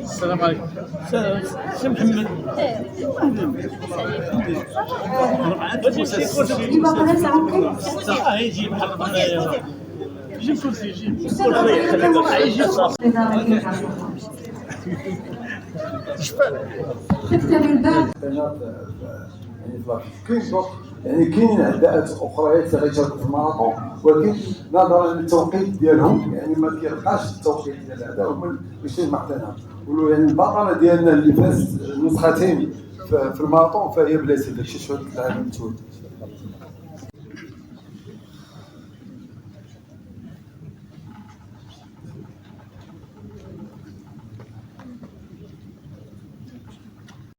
السلام عليكم. سي محمد. يجي محمد هنايا. يجي كرسي يجي. يعني كاين اعداءات اخريات اللي غيشاركوا في الماراثون، ولكن نظرا للتوقيت ديالهم يعني ما كيبقاش التوقيت ديال الاعداء هما ماشي معطينا. ولو يعني البطله ديالنا اللي فاز نسختين في الماراثون فهي بلاتي داكشي شويه العالم متوت.